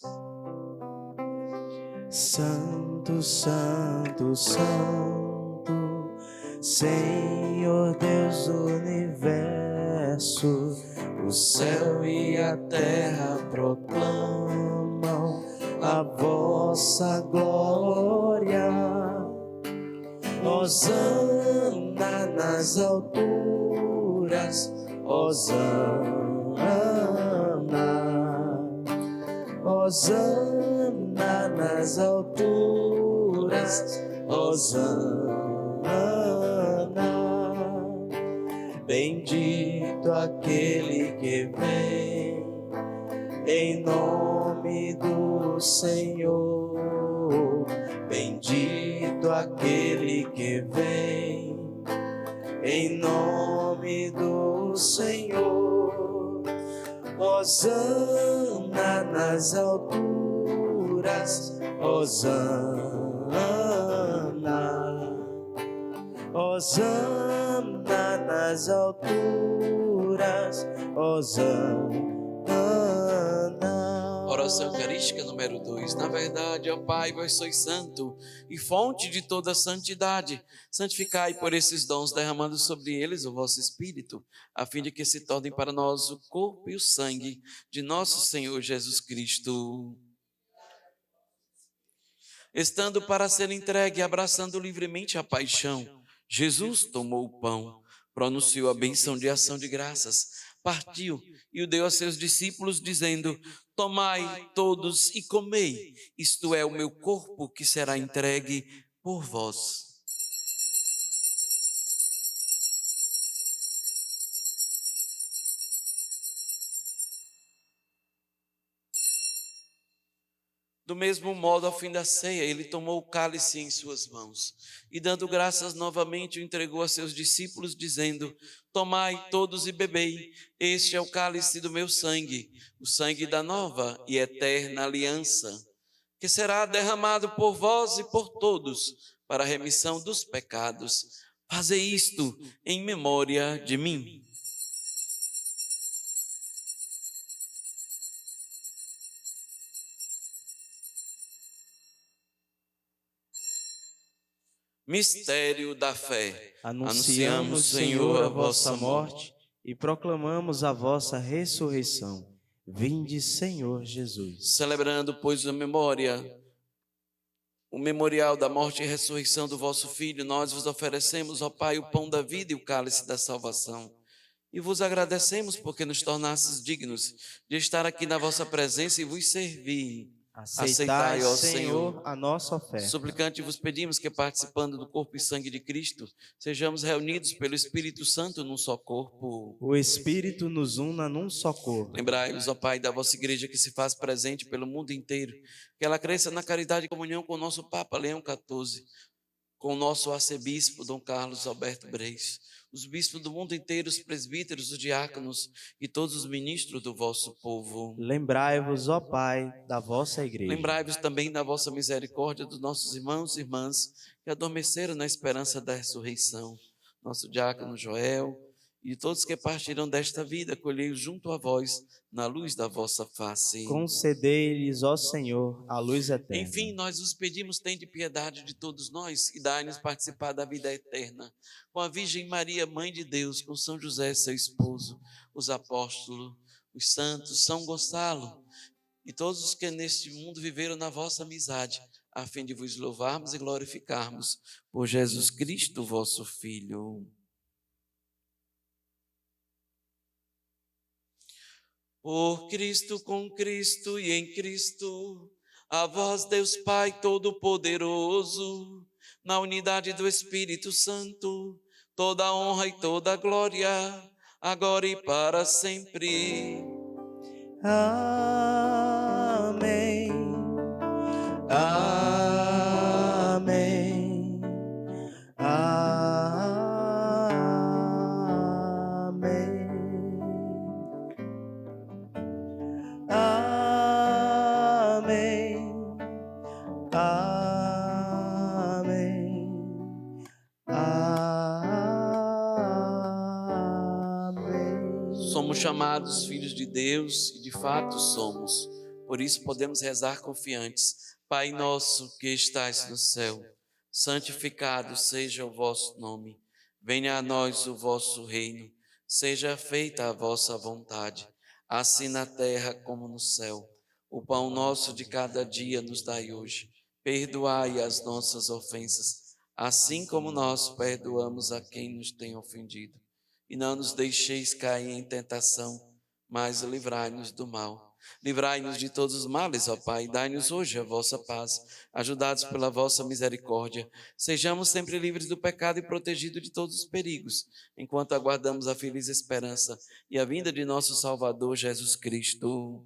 Speaker 1: Santo, Santo, Santo, Senhor Deus do universo, o céu e a terra proclamam a vossa glória. Hosana nas alturas, Hosana, Hosana nas alturas, Hosana. Bendito aquele que vem em nome do Senhor. Bendito aquele que vem em nome do Senhor. Hosana nas alturas, Hosana. Hosana nas alturas, Hosana.
Speaker 3: Oração Eucarística número 2. Na verdade, ó Pai, vós sois santo e fonte de toda santidade. Santificai por esses dons, derramando sobre eles o vosso Espírito, a fim de que se tornem para nós o corpo e o sangue de nosso Senhor Jesus Cristo. Estando para ser entregue, abraçando livremente a paixão, Jesus tomou o pão, pronunciou a bênção de ação de graças, partiu e o deu a seus discípulos, dizendo: tomai todos e comei, isto é o meu corpo que será entregue por vós. Do mesmo modo, ao fim da ceia, ele tomou o cálice em suas mãos e, dando graças novamente, o entregou a seus discípulos, dizendo: tomai todos e bebei, este é o cálice do meu sangue, o sangue da nova e eterna aliança, que será derramado por vós e por todos para a remissão dos pecados. Fazei isto em memória de mim. Mistério da fé.
Speaker 1: Anunciamos, Senhor, a vossa morte e proclamamos a vossa ressurreição. Vinde, Senhor Jesus.
Speaker 3: Celebrando, pois, o memorial da morte e ressurreição do vosso Filho, nós vos oferecemos, ó Pai, o pão da vida e o cálice da salvação. E vos agradecemos porque nos tornastes dignos de estar aqui na vossa presença e vos servir.
Speaker 1: Aceitai, ó Senhor, a nossa oferta.
Speaker 3: Suplicante vos pedimos que, participando do corpo e sangue de Cristo, sejamos reunidos pelo Espírito Santo num só corpo.
Speaker 1: O Espírito nos una num só corpo.
Speaker 3: Lembrai-vos, ó Pai, da vossa igreja que se faz presente pelo mundo inteiro, que ela cresça na caridade e comunhão com o nosso Papa Leão XIV, com o nosso arcebispo Dom Carlos Alberto Breis, os bispos do mundo inteiro, os presbíteros, os diáconos e todos os ministros do vosso povo.
Speaker 1: Lembrai-vos, ó Pai, da vossa igreja.
Speaker 3: Lembrai-vos também da vossa misericórdia dos nossos irmãos e irmãs que adormeceram na esperança da ressurreição. Nosso diácono Joel e de todos que partiram desta vida, colhei-os junto a vós na luz da vossa face.
Speaker 1: Concedei-lhes, ó Senhor, a luz eterna.
Speaker 3: Enfim, nós vos pedimos, tende piedade de todos nós e dai-nos participar da vida eterna. Com a Virgem Maria, Mãe de Deus, com São José, seu esposo, os apóstolos, os santos, São Gonçalo e todos os que neste mundo viveram na vossa amizade, a fim de vos louvarmos e glorificarmos por Jesus Cristo, vosso Filho. Por Cristo, com Cristo e em Cristo, a vós, Deus Pai Todo-Poderoso, na unidade do Espírito Santo, toda a honra e toda a glória, agora e para sempre.
Speaker 1: Amém. Amém. Amém.
Speaker 3: Somos chamados filhos de Deus e de fato somos. Por isso podemos rezar confiantes. Pai nosso que estais no céu, santificado seja o vosso nome. Venha a nós o vosso reino. Seja feita a vossa vontade, assim na terra como no céu. O pão nosso de cada dia nos dai hoje. Perdoai as nossas ofensas, assim como nós perdoamos a quem nos tem ofendido. E não nos deixeis cair em tentação, mas livrai-nos do mal. Livrai-nos de todos os males, ó Pai, e dai-nos hoje a vossa paz. Ajudados pela vossa misericórdia, sejamos sempre livres do pecado e protegidos de todos os perigos, enquanto aguardamos a feliz esperança e a vinda de nosso Salvador Jesus Cristo.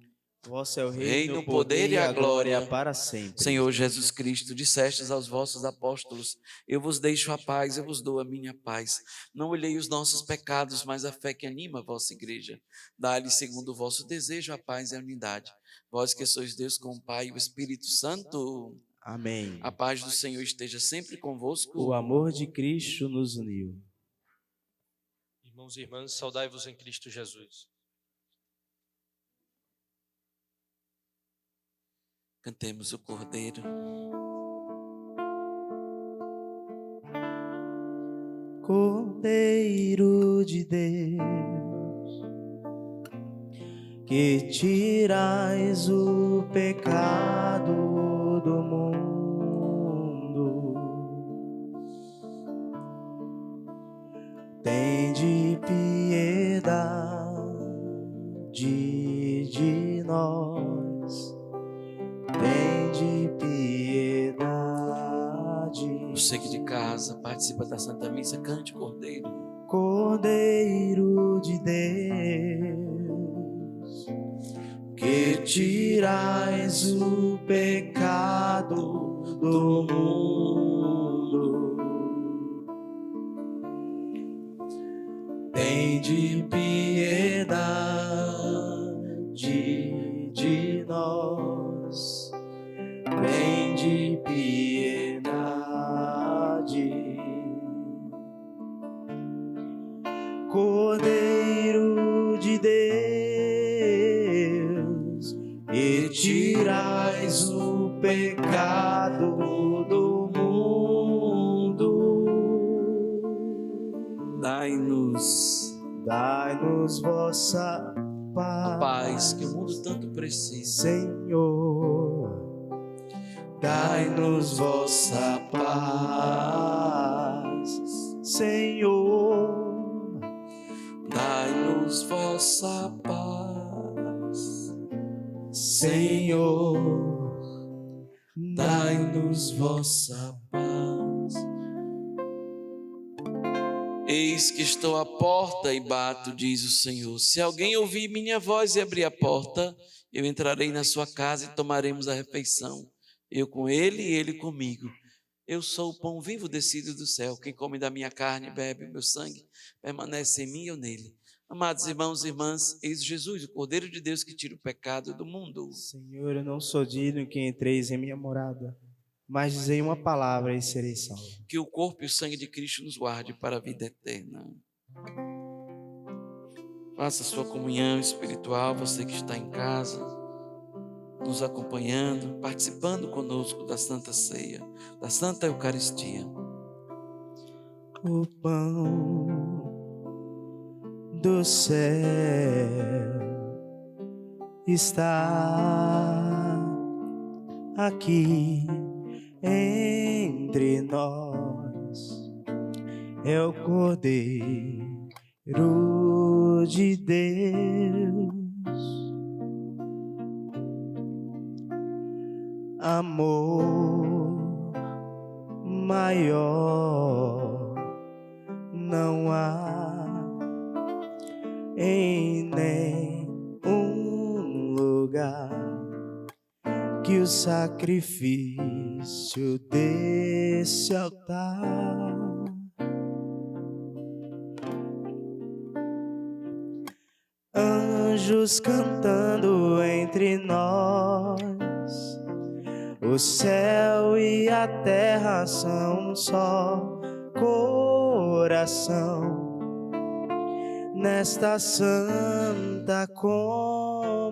Speaker 1: Vosso é o
Speaker 3: Reino, o poder e a glória
Speaker 1: para sempre.
Speaker 3: Senhor Jesus Cristo, dissestes aos vossos apóstolos: eu vos deixo a paz, eu vos dou a minha paz. Não olhei os nossos pecados, mas a fé que anima a vossa igreja. Dá-lhe, segundo o vosso desejo, a paz e a unidade. Vós que sois Deus com o Pai e o Espírito Santo.
Speaker 1: Amém.
Speaker 3: A paz do Senhor esteja sempre convosco.
Speaker 1: O amor de Cristo nos uniu.
Speaker 7: Irmãos e irmãs, saudai-vos em Cristo Jesus.
Speaker 3: Cantemos o Cordeiro.
Speaker 1: Cordeiro de Deus, que tirais o pecado do mundo, tende piedade de nós. Tende piedade.
Speaker 3: Você que de casa participa da Santa Missa, cante o Cordeiro.
Speaker 1: Cordeiro de Deus, que tirais o pecado do mundo, tende piedade de nós. Tende piedade. Cordeiro de Deus, e tirais o pecado do mundo. Dai-nos vossa paz,
Speaker 3: A paz que o mundo tanto precisa.
Speaker 1: Senhor. Dai-nos vossa paz, Senhor.
Speaker 3: Dai-nos vossa paz,
Speaker 1: Senhor. Dai-nos vossa paz.
Speaker 3: Eis que estou à porta e bato, diz o Senhor. Se alguém ouvir minha voz e abrir a porta, eu entrarei na sua casa e tomaremos a refeição. Eu com ele e ele comigo. Eu sou o pão vivo descido do céu. Quem come da minha carne e bebe o meu sangue, permanece em mim e eu nele. Amados irmãos e irmãs, eis Jesus, o Cordeiro de Deus que tira o pecado do mundo.
Speaker 1: Senhor, eu não sou digno que entreis em minha morada, mas dizei uma palavra e serei salvo.
Speaker 3: Que o corpo e o sangue de Cristo nos guarde para a vida eterna. Faça sua comunhão espiritual, você que está em casa, nos acompanhando, participando conosco da Santa Ceia, da Santa Eucaristia.
Speaker 1: O pão do céu está aqui entre nós. É o Cordeiro de Deus. Amor maior não há em nenhum lugar que o sacrifício desse altar. Anjos cantando entre nós, o céu e a terra são um só coração. nesta santa comunhão.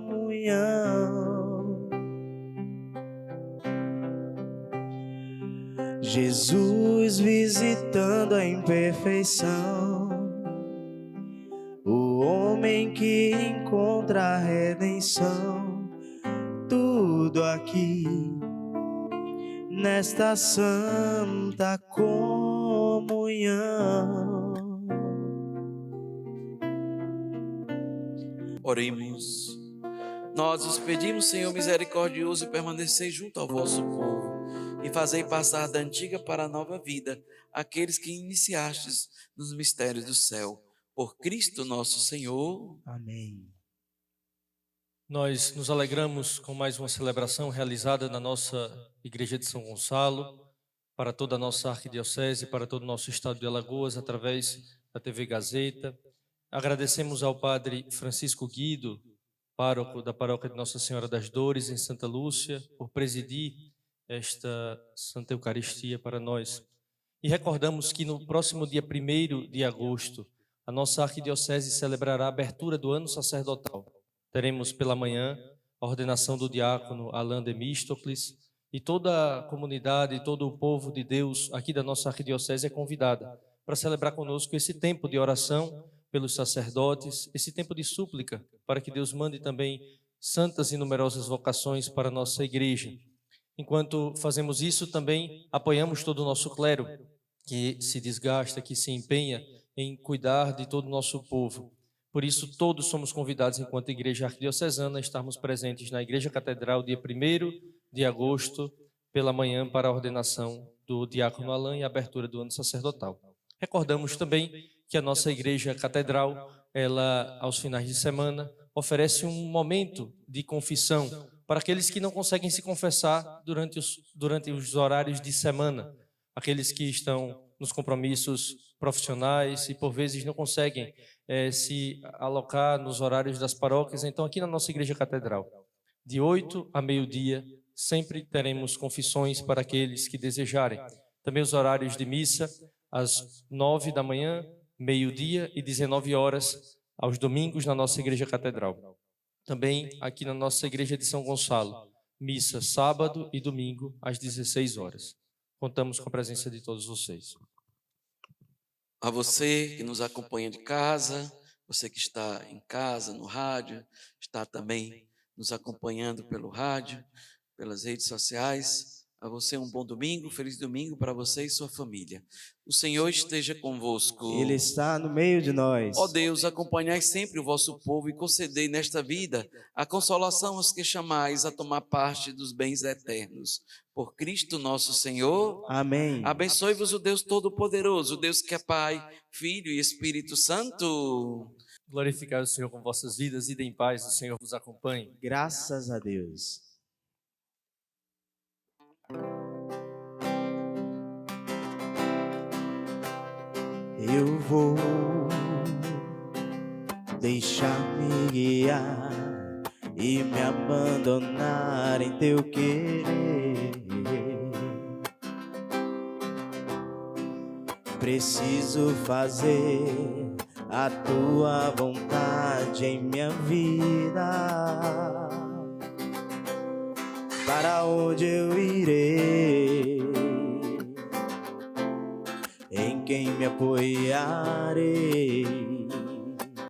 Speaker 1: Jesus visitando a imperfeição, o homem que encontra a redenção, tudo aqui nesta santa comunhão.
Speaker 3: Oremos. Nós os pedimos, Senhor misericordioso, permanecei junto ao vosso povo e fazei passar da antiga para a nova vida aqueles que iniciastes nos mistérios do céu. Por Cristo nosso Senhor.
Speaker 1: Amém.
Speaker 7: Nós nos alegramos com mais uma celebração realizada na nossa Igreja de São Gonçalo, para toda a nossa arquidiocese, para todo o nosso estado de Alagoas, através da TV Gazeta. Agradecemos ao Padre Francisco Guido, pároco da Paróquia de Nossa Senhora das Dores, em Santa Lúcia, por presidir esta Santa Eucaristia para nós. E recordamos que no próximo dia 1º de agosto, a nossa arquidiocese celebrará a abertura do ano sacerdotal. Teremos pela manhã a ordenação do diácono Alain Demístocles, e toda a comunidade, todo o povo de Deus aqui da nossa arquidiocese é convidada para celebrar conosco esse tempo de oração pelos sacerdotes, esse tempo de súplica, para que Deus mande também santas e numerosas vocações para a nossa igreja. Enquanto fazemos isso, também apoiamos todo o nosso clero, que se desgasta, que se empenha em cuidar de todo o nosso povo. Por isso, todos somos convidados, enquanto Igreja Arquidiocesana, a estarmos presentes na Igreja Catedral, dia 1º de agosto, pela manhã, para a ordenação do diácono Alain e a abertura do ano sacerdotal. Recordamos também que a nossa Igreja Catedral, ela, aos finais de semana, oferece um momento de confissão para aqueles que não conseguem se confessar durante os horários de semana, aqueles que estão nos compromissos profissionais e por vezes não conseguem se alocar nos horários das paróquias. Então, aqui na nossa Igreja Catedral, de 8 a meio-dia, sempre teremos confissões para aqueles que desejarem. Também os horários de missa, às 9 da manhã, meio-dia e 19 horas, aos domingos na nossa Igreja Catedral. Também aqui na nossa Igreja de São Gonçalo, missa sábado e domingo às 16 horas. Contamos com a presença de todos vocês.
Speaker 3: A você que nos acompanha de casa, você que está em casa, no rádio, está também nos acompanhando pelo rádio, pelas redes sociais. A você um bom domingo, feliz domingo para você e sua família. O Senhor esteja convosco.
Speaker 1: Ele está no meio de nós.
Speaker 3: Ó Deus, acompanhai sempre o vosso povo e concedei nesta vida a consolação aos que chamais a tomar parte dos bens eternos. Por Cristo nosso Senhor.
Speaker 1: Amém.
Speaker 3: Abençoe-vos o Deus Todo-Poderoso, o Deus que é Pai, Filho e Espírito Santo.
Speaker 7: Glorificai o Senhor com vossas vidas, ide em paz, o Senhor vos acompanhe.
Speaker 1: Graças a Deus. Eu vou deixar-me guiar e me abandonar em teu querer. Preciso fazer a tua vontade em minha vida. Para onde eu irei? Em quem me apoiarei?